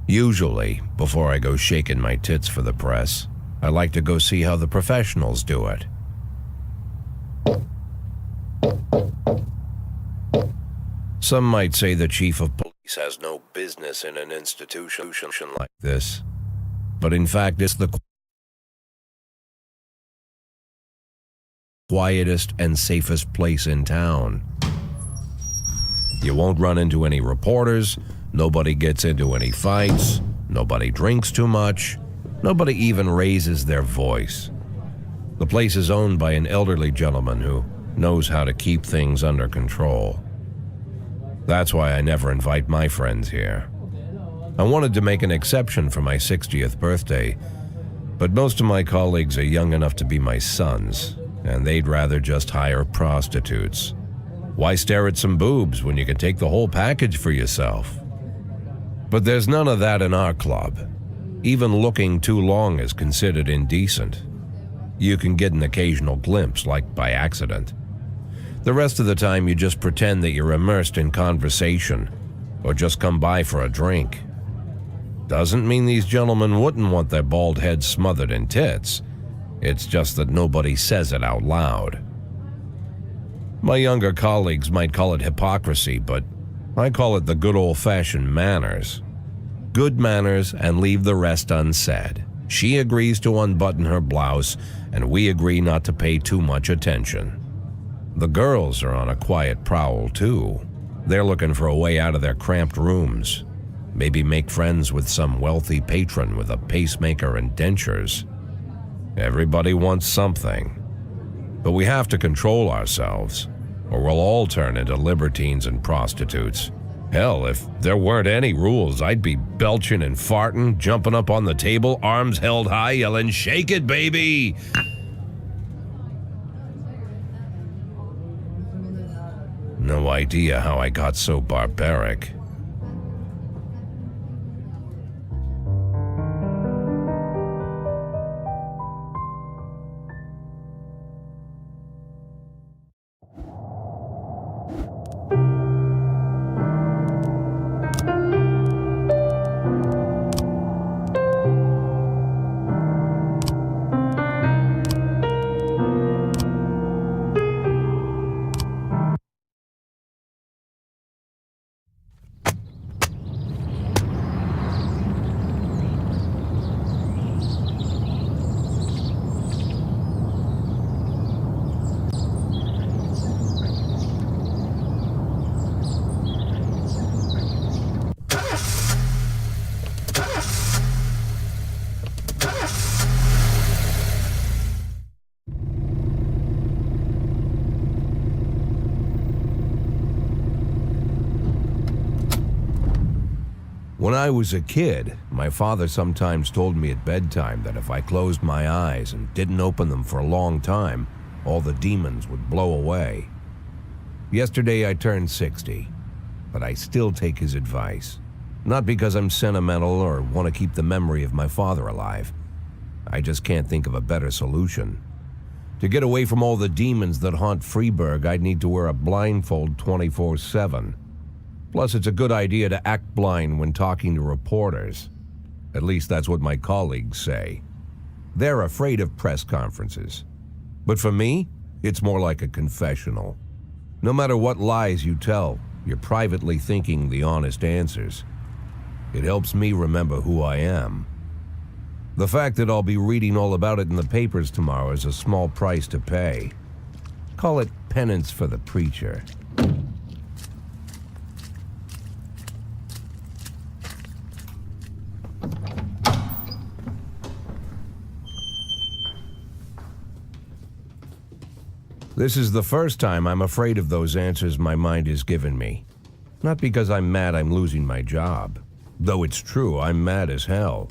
Usually, before I go shaking my tits for the press, I like to go see how the professionals do it. Some might say the chief of police has no business in an institution like this, but in fact it's the quietest and safest place in town. You won't run into any reporters, nobody gets into any fights, nobody drinks too much, nobody even raises their voice. The place is owned by an elderly gentleman who knows how to keep things under control. That's why I never invite my friends here. I wanted to make an exception for my 60th birthday, but most of my colleagues are young enough to be my sons, and they'd rather just hire prostitutes. Why stare at some boobs when you can take the whole package for yourself? But there's none of that in our club. Even looking too long is considered indecent. You can get an occasional glimpse, like by accident. The rest of the time you just pretend that you're immersed in conversation, or just come by for a drink. Doesn't mean these gentlemen wouldn't want their bald heads smothered in tits. It's just that nobody says it out loud. My younger colleagues might call it hypocrisy, but I call it the good old-fashioned manners. Good manners and leave the rest unsaid. She agrees to unbutton her blouse, and we agree not to pay too much attention. The girls are on a quiet prowl too. They're looking for a way out of their cramped rooms. Maybe make friends with some wealthy patron with a pacemaker and dentures. Everybody wants something. But we have to control ourselves, or we'll all turn into libertines and prostitutes. Hell, if there weren't any rules, I'd be belching and farting, jumping up on the table, arms held high, yelling, "Shake it, baby!" No idea how I got so barbaric. When I was a kid, my father sometimes told me at bedtime that if I closed my eyes and didn't open them for a long time, all the demons would blow away. Yesterday I turned 60, but I still take his advice. Not because I'm sentimental or want to keep the memory of my father alive. I just can't think of a better solution. To get away from all the demons that haunt Freeburg, I'd need to wear a blindfold 24/7. Plus, it's a good idea to act blind when talking to reporters. At least that's what my colleagues say. They're afraid of press conferences. But for me, it's more like a confessional. No matter what lies you tell, you're privately thinking the honest answers. It helps me remember who I am. The fact that I'll be reading all about it in the papers tomorrow is a small price to pay. Call it penance for the preacher. This is the first time I'm afraid of those answers my mind has given me. Not because I'm mad I'm losing my job. Though it's true, I'm mad as hell.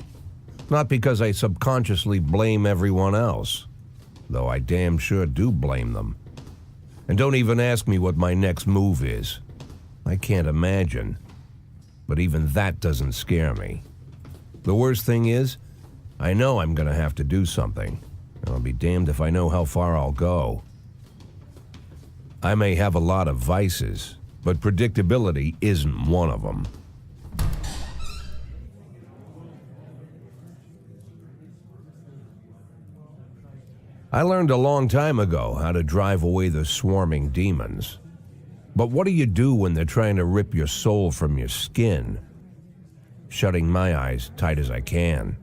Not because I subconsciously blame everyone else. Though I damn sure do blame them. And don't even ask me what my next move is. I can't imagine. But even that doesn't scare me. The worst thing is, I know I'm gonna have to do something. And I'll be damned if I know how far I'll go. I may have a lot of vices, but predictability isn't one of them. I learned a long time ago how to drive away the swarming demons. But what do you do when they're trying to rip your soul from your skin? Shutting my eyes tight as I can.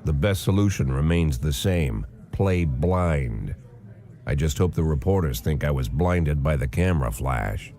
The best solution remains the same: play blind. I just hope the reporters think I was blinded by the camera flash.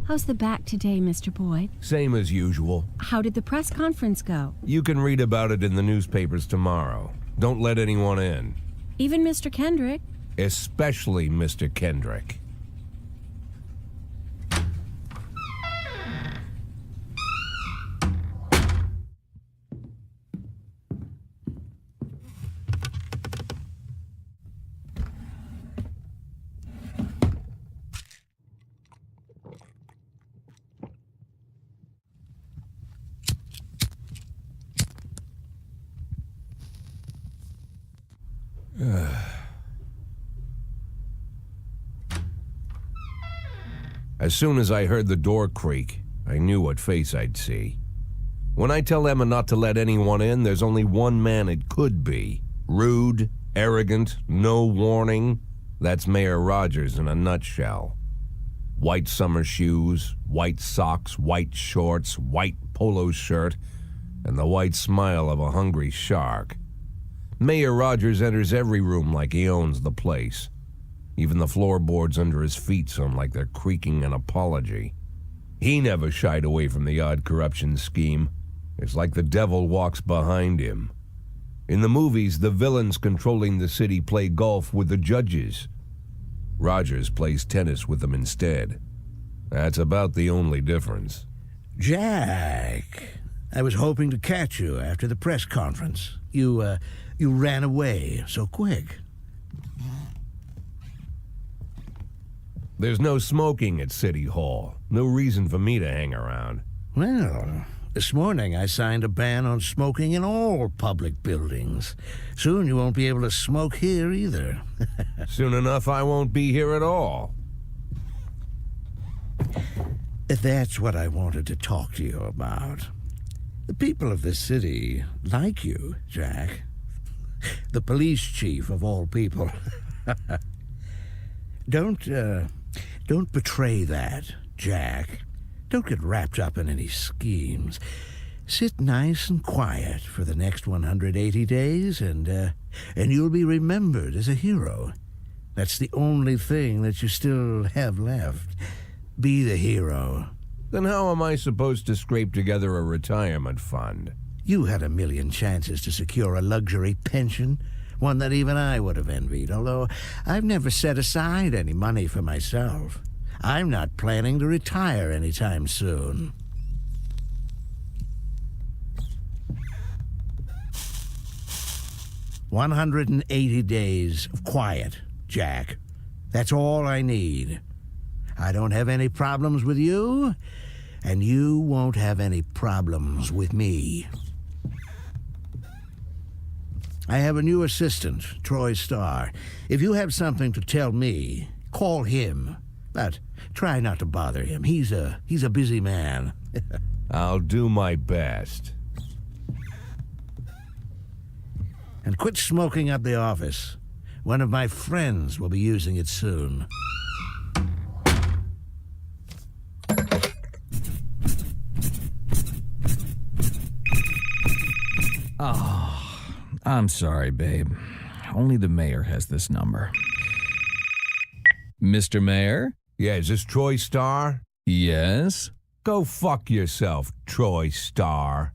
How's the back today, Mr. Boyd? Same as usual. How did the press conference go? You can read about it in the newspapers tomorrow. Don't let anyone in. Even Mr. Kendrick? Especially Mr. Kendrick. As soon as I heard the door creak, I knew what face I'd see. When I tell Emma not to let anyone in, there's only one man it could be. Rude, arrogant, no warning. That's Mayor Rogers in a nutshell. White summer shoes, white socks, white shorts, white polo shirt, and the white smile of a hungry shark. Mayor Rogers enters every room like he owns the place. Even the floorboards under his feet sound like they're creaking an apology. He never shied away from the odd corruption scheme. It's like the devil walks behind him. In the movies, the villains controlling the city play golf with the judges. Rogers plays tennis with them instead. That's about the only difference. Jack, I was hoping to catch you after the press conference. You ran away so quick. There's no smoking at City Hall. No reason for me to hang around. Well, this morning I signed a ban on smoking in all public buildings. Soon you won't be able to smoke here either. Soon enough, I won't be here at all. That's what I wanted to talk to you about. The people of this city like you, Jack. The police chief of all people. Don't betray that, Jack. Don't get wrapped up in any schemes. Sit nice and quiet for the next 180 days, and you'll be remembered as a hero. That's the only thing that you still have left. Be the hero. Then how am I supposed to scrape together a retirement fund? You had a million chances to secure a luxury pension, one that even I would have envied, although I've never set aside any money for myself. I'm not planning to retire anytime soon. "180 days of quiet, Jack. That's all I need. I don't have any problems with you, and you won't have any problems with me. I have a new assistant, Troy Starr. If you have something to tell me, call him. But try not to bother him. He's a busy man." I'll do my best. "And quit smoking up the office. One of my friends will be using it soon." I'm sorry, babe. Only the mayor has this number. Mr. Mayor? Yeah, is this Troy Starr? Yes? Go fuck yourself, Troy Starr.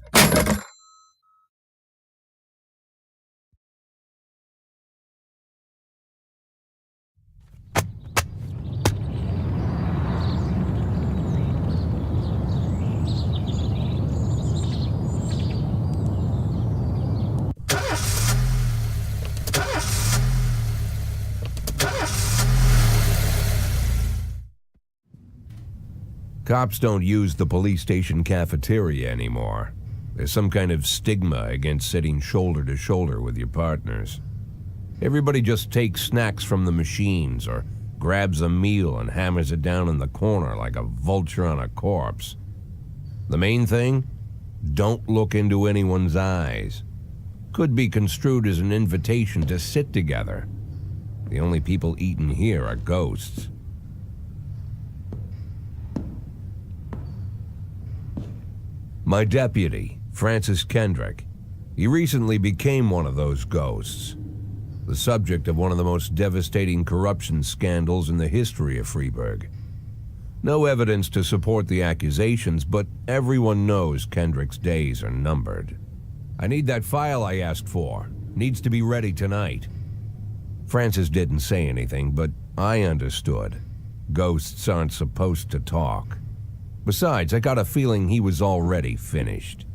Cops don't use the police station cafeteria anymore. There's some kind of stigma against sitting shoulder to shoulder with your partners. Everybody just takes snacks from the machines or grabs a meal and hammers it down in the corner like a vulture on a corpse. The main thing? Don't look into anyone's eyes. Could be construed as an invitation to sit together. The only people eating here are ghosts. My deputy, Francis Kendrick. He recently became one of those ghosts, the subject of one of the most devastating corruption scandals in the history of Freeburg. No evidence to support the accusations, but everyone knows Kendrick's days are numbered. I need that file I asked for. Needs to be ready tonight. Francis didn't say anything, but I understood. Ghosts aren't supposed to talk. Besides, I got a feeling he was already finished.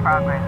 Progress.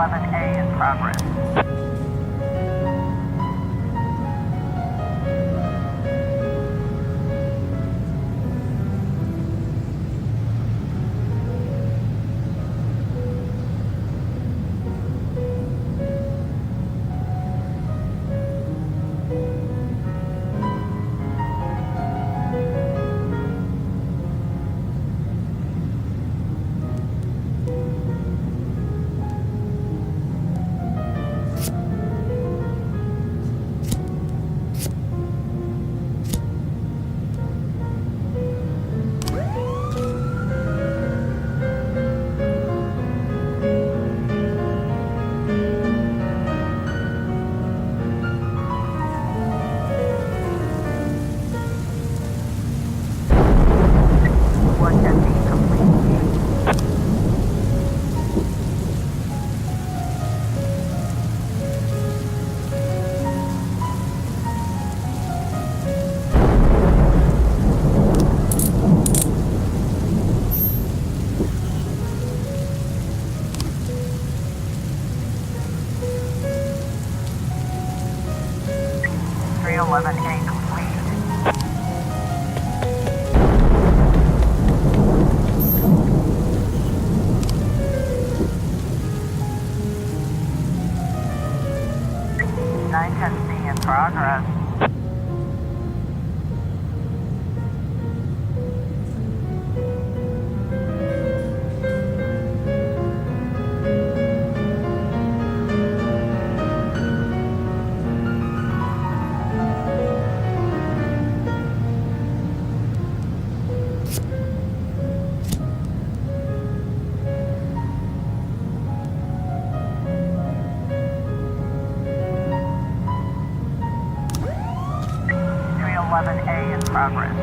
311A in progress. A complete. 910C in progress. A in progress.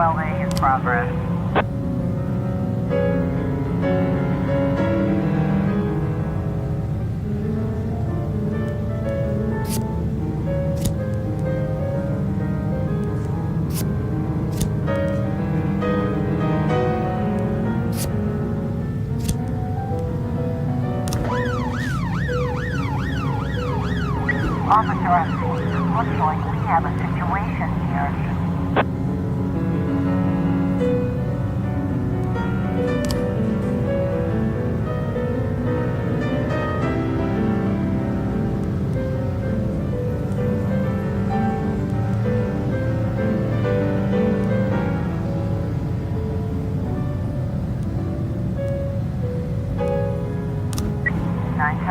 A in progress. Officer, looks like we have a situation here.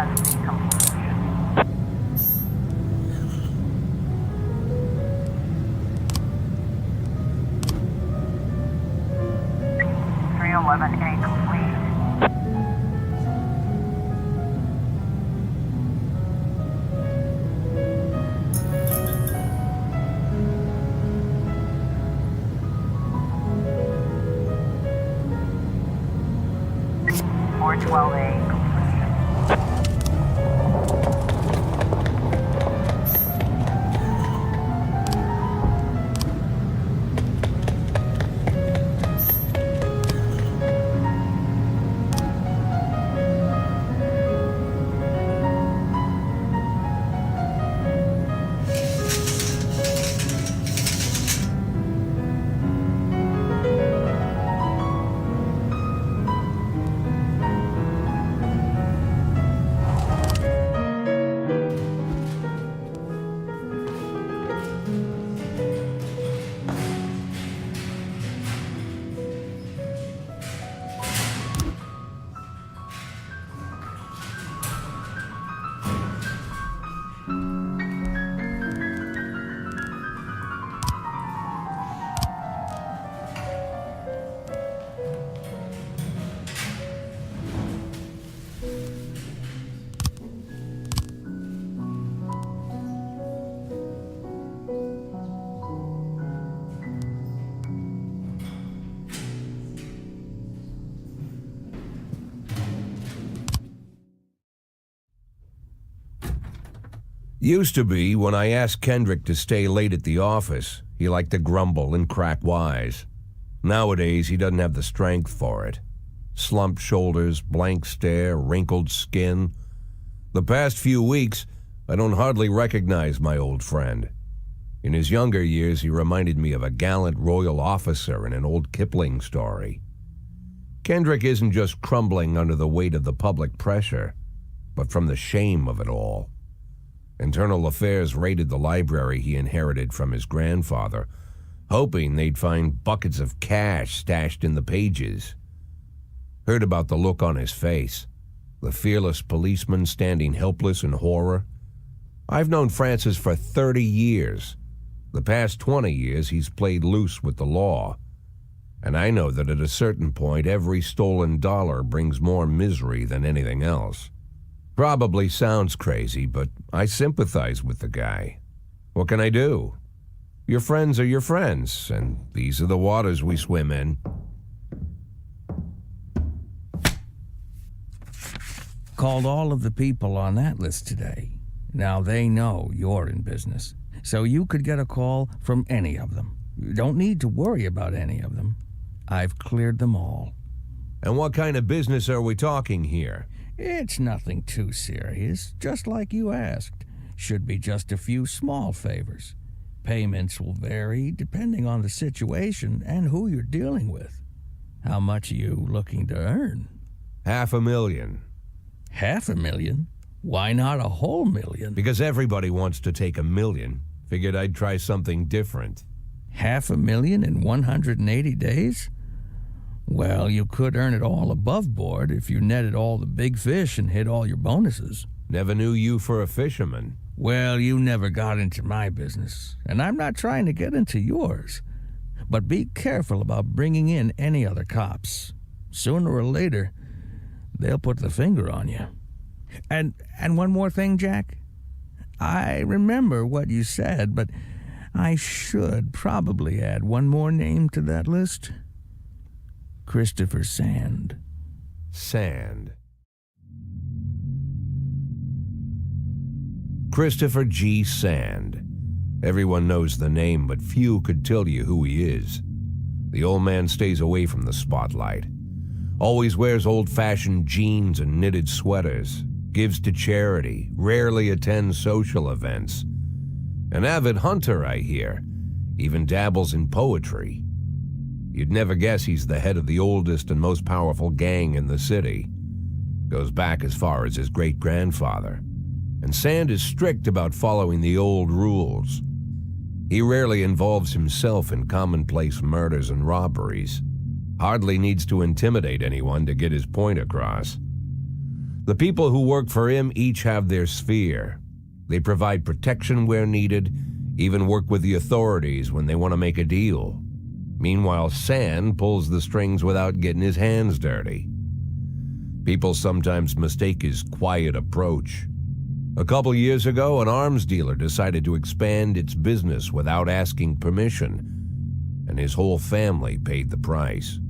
Completion. 311A complete. A completion. 910 Used to be, when I asked Kendrick to stay late at the office, he liked to grumble and crack wise. Nowadays, he doesn't have the strength for it. Slumped shoulders, blank stare, wrinkled skin. The past few weeks, I don't hardly recognize my old friend. In his younger years, he reminded me of a gallant royal officer in an old Kipling story. Kendrick isn't just crumbling under the weight of the public pressure, but from the shame of it all. Internal Affairs raided the library he inherited from his grandfather, hoping they'd find buckets of cash stashed in the pages. Heard about the look on his face, the fearless policeman standing helpless in horror. I've known Francis for 30 years. The past 20 years he's played loose with the law. And I know that at a certain point every stolen dollar brings more misery than anything else. Probably sounds crazy, but I sympathize with the guy. What can I do? Your friends are your friends, and these are the waters we swim in. Called all of the people on that list today. Now they know you're in business, so you could get a call from any of them. You don't need to worry about any of them. I've cleared them all. And what kind of business are we talking here? It's nothing too serious, just like you asked. Should be just a few small favors. Payments will vary depending on the situation and who you're dealing with. How much are you looking to earn? $500,000. $500,000? Why not a whole million? Because everybody wants to take $1 million. Figured I'd try something different. $500,000 in 180 days? Well, you could earn it all above board if you netted all the big fish and hit all your bonuses. Never knew you for a fisherman. Well, you never got into my business, and I'm not trying to get into yours. But be careful about bringing in any other cops. Sooner or later, they'll put the finger on you. And one more thing, Jack. I remember what you said, but I should probably add one more name to that list. Christopher Sand. Sand. Christopher G. Sand. Everyone knows the name, but few could tell you who he is. The old man stays away from the spotlight. Always wears old-fashioned jeans and knitted sweaters. Gives to charity. Rarely attends social events. An avid hunter, I hear. Even dabbles in poetry. You'd never guess he's the head of the oldest and most powerful gang in the city. Goes back as far as his great-grandfather. And Sand is strict about following the old rules. He rarely involves himself in commonplace murders and robberies. Hardly needs to intimidate anyone to get his point across. The people who work for him each have their sphere. They provide protection where needed, even work with the authorities when they want to make a deal. Meanwhile, Sand pulls the strings without getting his hands dirty. People sometimes mistake his quiet approach. A couple years ago, an arms dealer decided to expand its business without asking permission, and his whole family paid the price.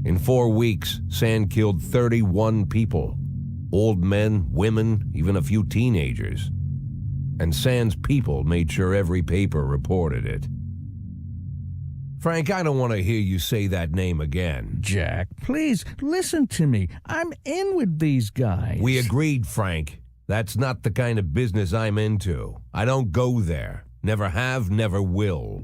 In 4 weeks, Sand killed 31 people. Old men, women, even a few teenagers. And Sand's people made sure every paper reported it. Frank, I don't want to hear you say that name again. Jack, please, listen to me. I'm in with these guys. We agreed, Frank. That's not the kind of business I'm into. I don't go there. Never have, never will.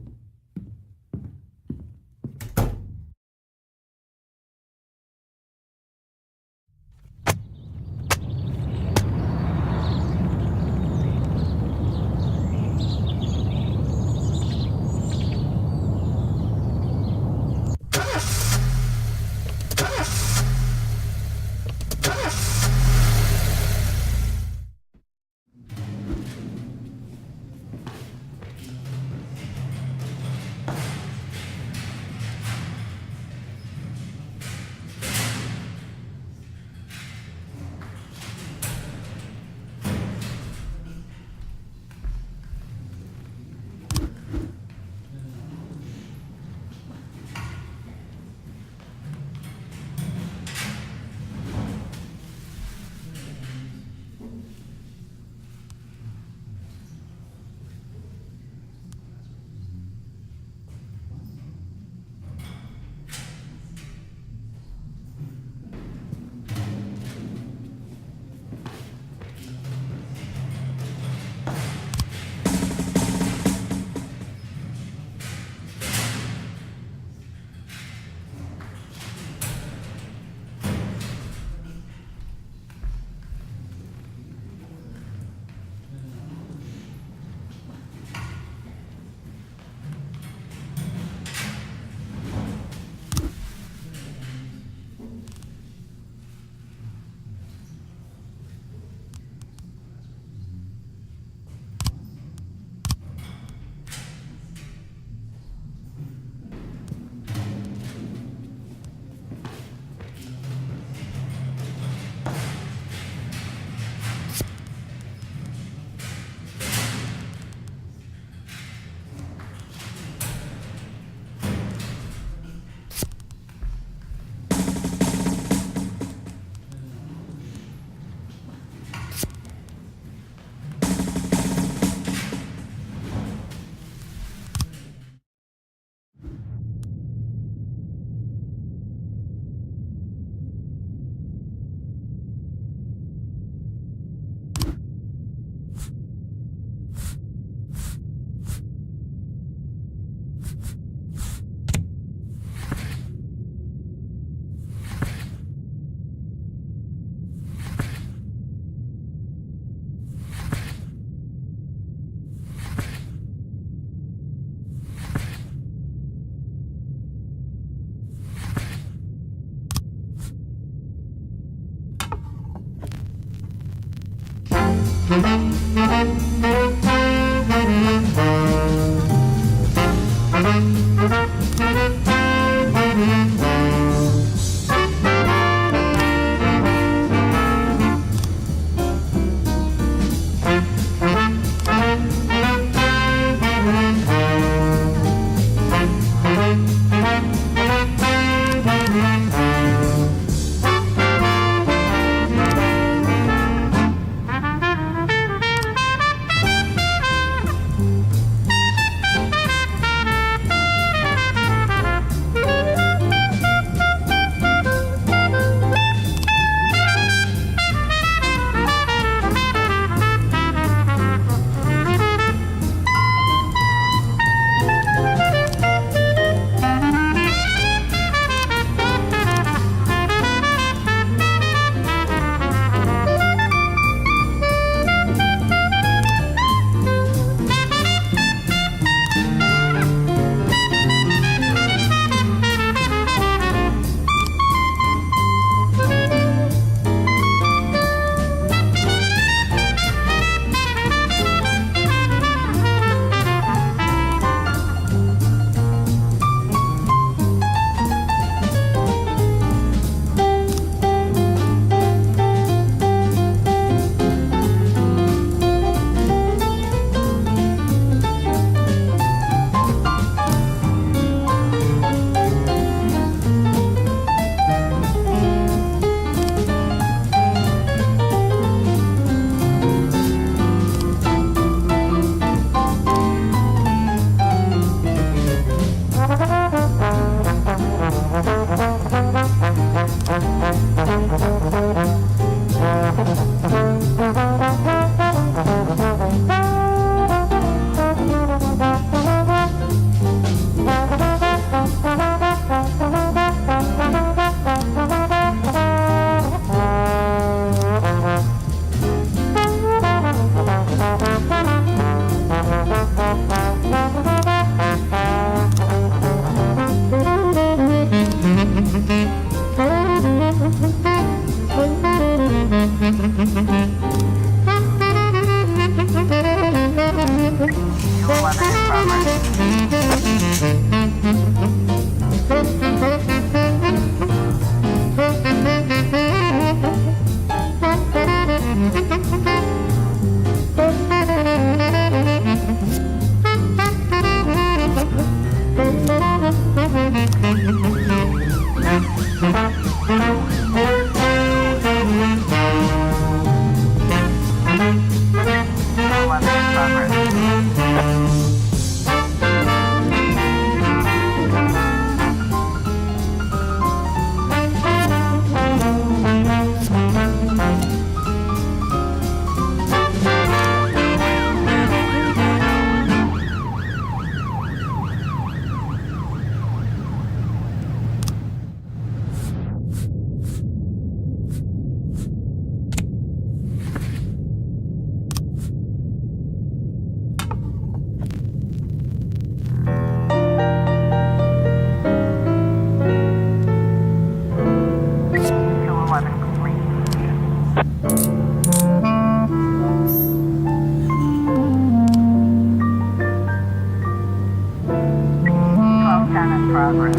progress.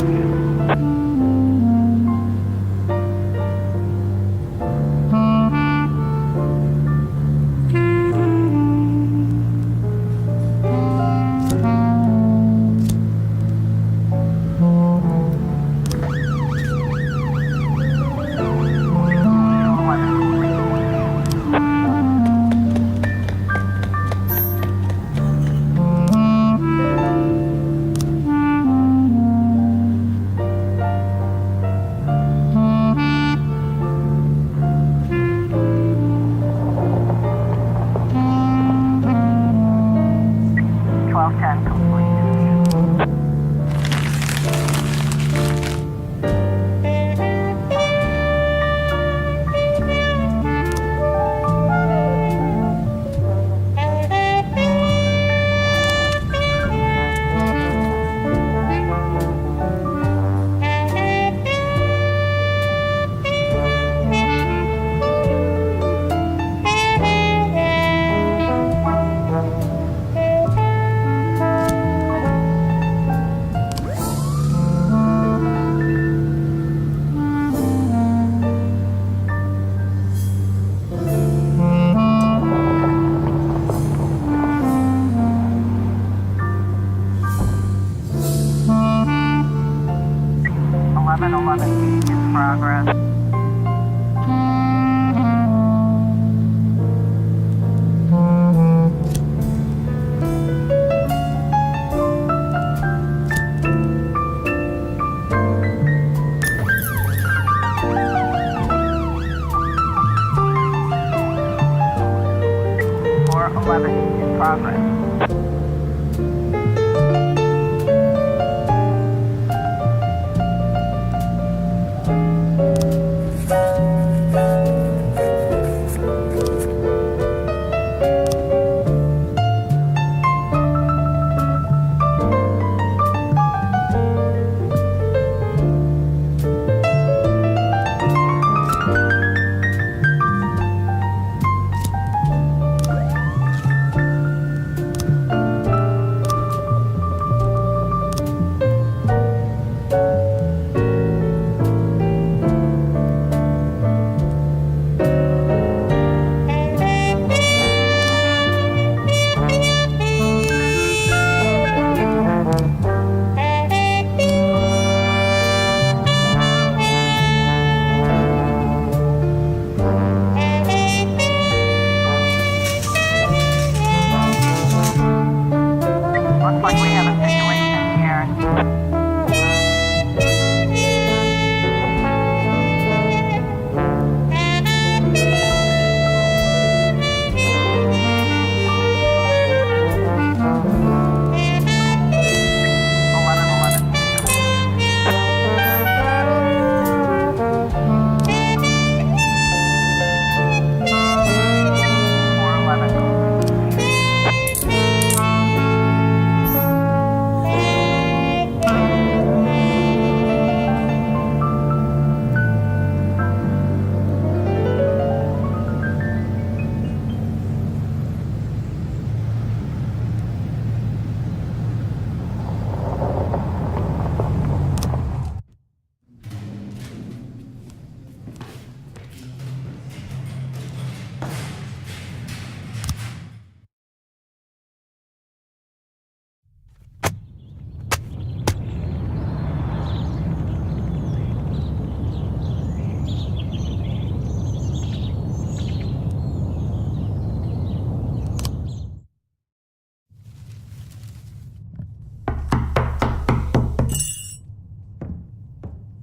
Progress.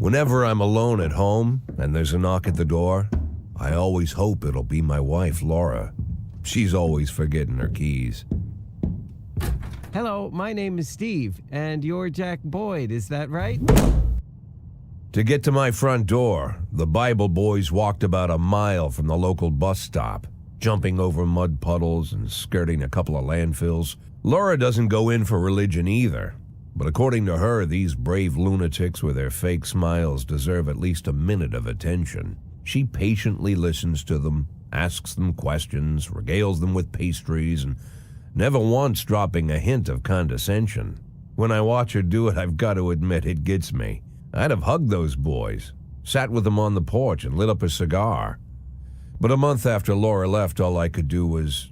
Whenever I'm alone at home and there's a knock at the door, I always hope it'll be my wife, Laura. She's always forgetting her keys. Hello, my name is Steve, and you're Jack Boyd, is that right? To get to my front door, the Bible boys walked about a mile from the local bus stop, jumping over mud puddles and skirting a couple of landfills. Laura doesn't go in for religion either, but according to her, these brave lunatics with their fake smiles deserve at least a minute of attention. She patiently listens to them, asks them questions, regales them with pastries, and never once dropping a hint of condescension. When I watch her do it, I've got to admit it gets me. I'd have hugged those boys, sat with them on the porch, and lit up a cigar. But a month after Laura left, all I could do was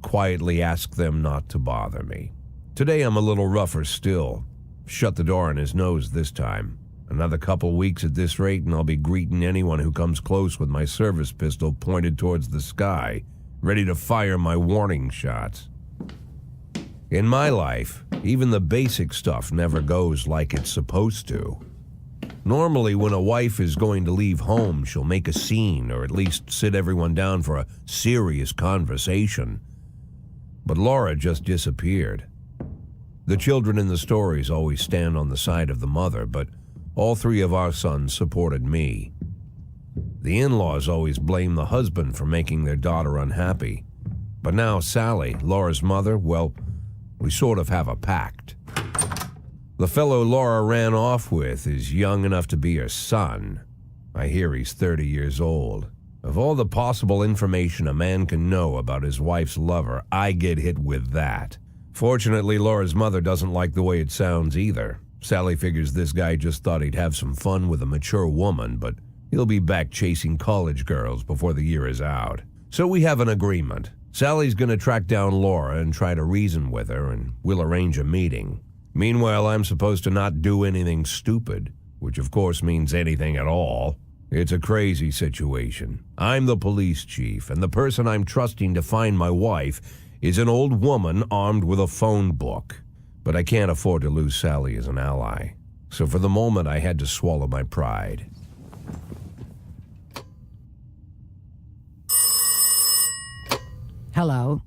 quietly ask them not to bother me. Today I'm a little rougher still. Shut the door on his nose this time. Another couple weeks at this rate and I'll be greeting anyone who comes close with my service pistol pointed towards the sky, ready to fire my warning shots. In my life, even the basic stuff never goes like it's supposed to. Normally, when a wife is going to leave home, she'll make a scene or at least sit everyone down for a serious conversation. But Laura just disappeared. The children in the stories always stand on the side of the mother, but all three of our sons supported me. The in-laws always blame the husband for making their daughter unhappy. But now Sally, Laura's mother, well, we sort of have a pact. The fellow Laura ran off with is young enough to be her son. I hear he's 30 years old. Of all the possible information a man can know about his wife's lover, I get hit with that. Fortunately, Laura's mother doesn't like the way it sounds either. Sally figures this guy just thought he'd have some fun with a mature woman, but he'll be back chasing college girls before the year is out. So we have an agreement. Sally's going to track down Laura and try to reason with her, and we'll arrange a meeting. Meanwhile, I'm supposed to not do anything stupid, which of course means anything at all. It's a crazy situation. I'm the police chief, and the person I'm trusting to find my wife is an old woman armed with a phone book. But I can't afford to lose Sally as an ally. So for the moment, I had to swallow my pride. Hello.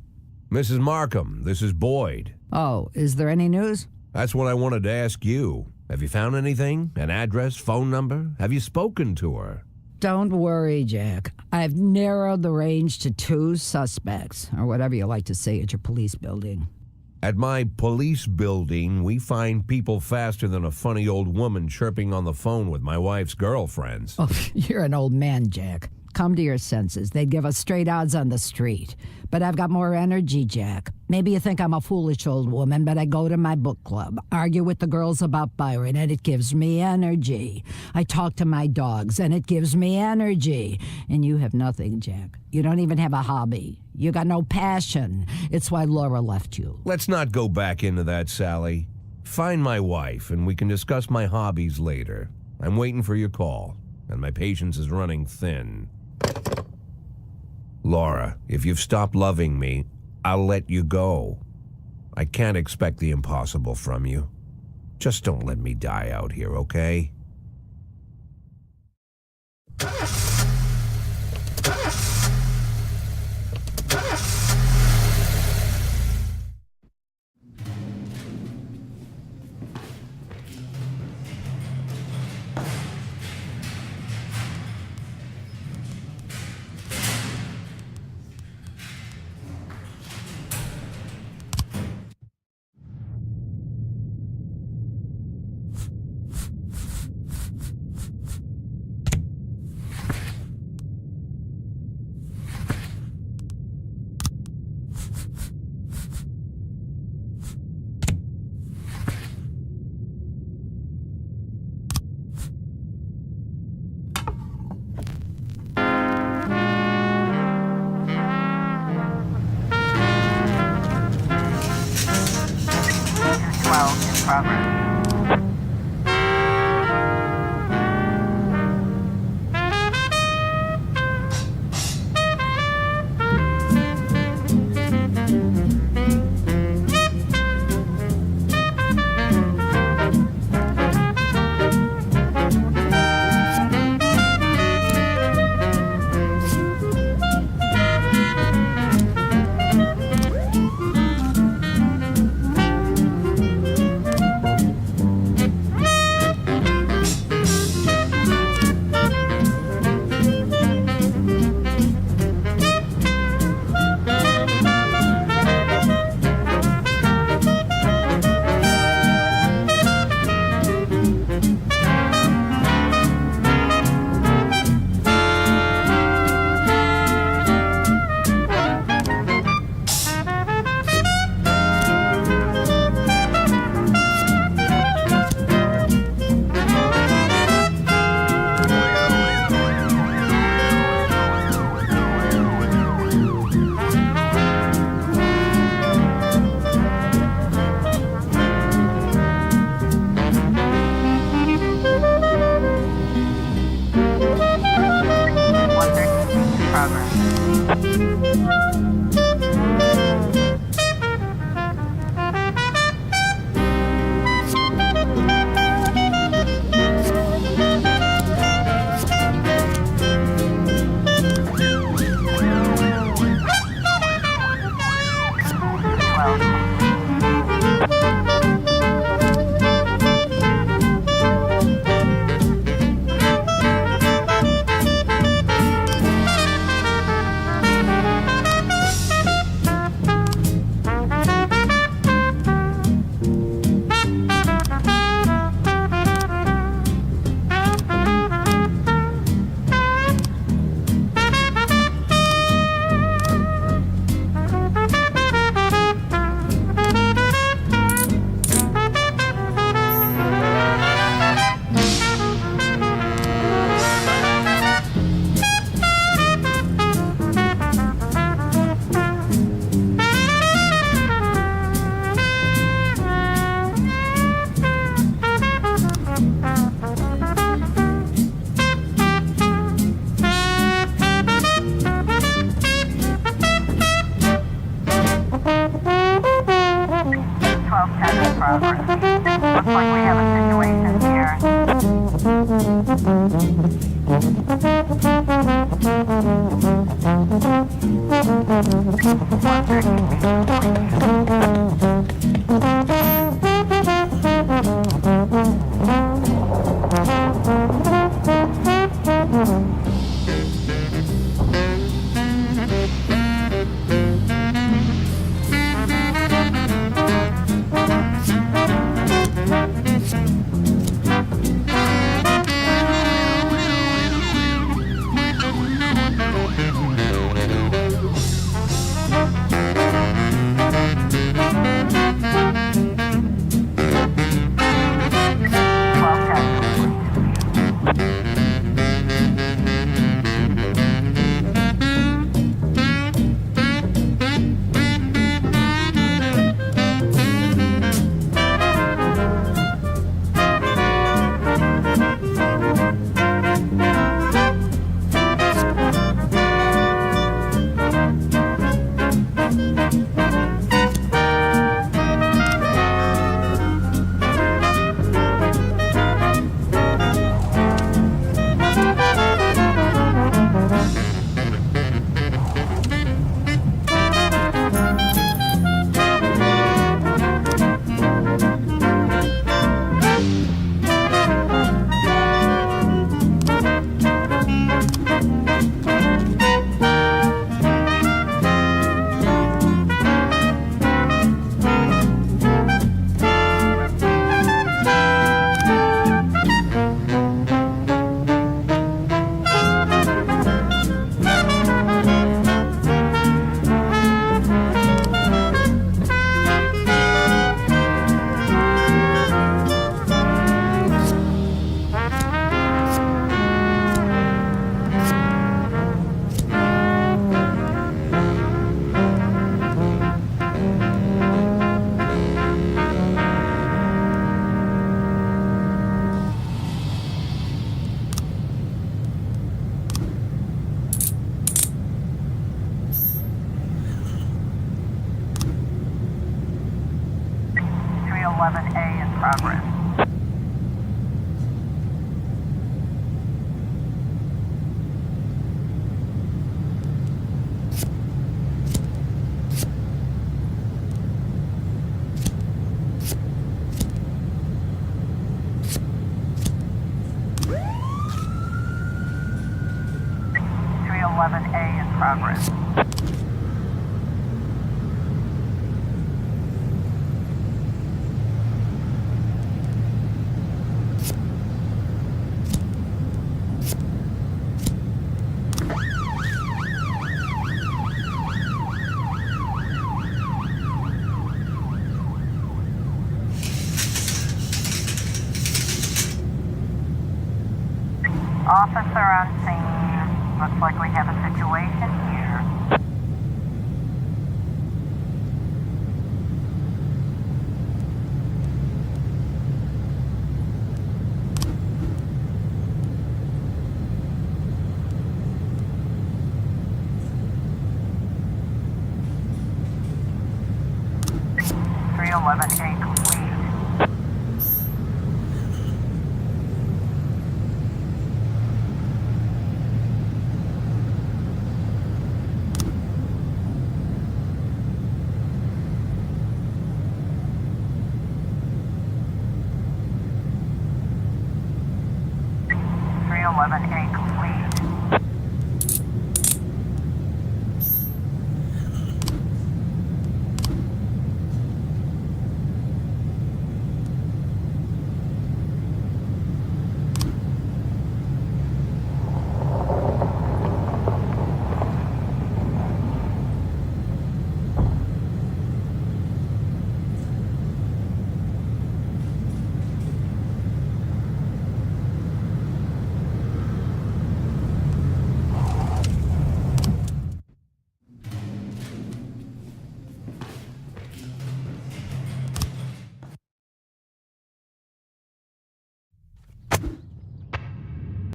Mrs. Markham, this is Boyd. Oh, is there any news? That's what I wanted to ask you. Have you found anything? An address, phone number? Have you spoken to her? Don't worry, Jack. I've narrowed the range to 2 suspects, or whatever you like to say at your police building. At my police building, we find people faster than a funny old woman chirping on the phone with my wife's girlfriends. Oh, you're an old man, Jack. Come to your senses. They'd give us straight odds on the street. But I've got more energy, Jack. Maybe you think I'm a foolish old woman, but I go to my book club, argue with the girls about Byron, and it gives me energy. I talk to my dogs, and it gives me energy. And you have nothing, Jack. You don't even have a hobby. You got no passion. It's why Laura left you. Let's not go back into that, Sally. Find my wife, and we can discuss my hobbies later. I'm waiting for your call, and my patience is running thin. Laura, if you've stopped loving me, I'll let you go. I can't expect the impossible from you. Just don't let me die out here, okay? Progress. 1210 in progress. Looks like we have a situation here. A in progress. A in progress. Officer on scene. Looks like we have a situation here. A complete.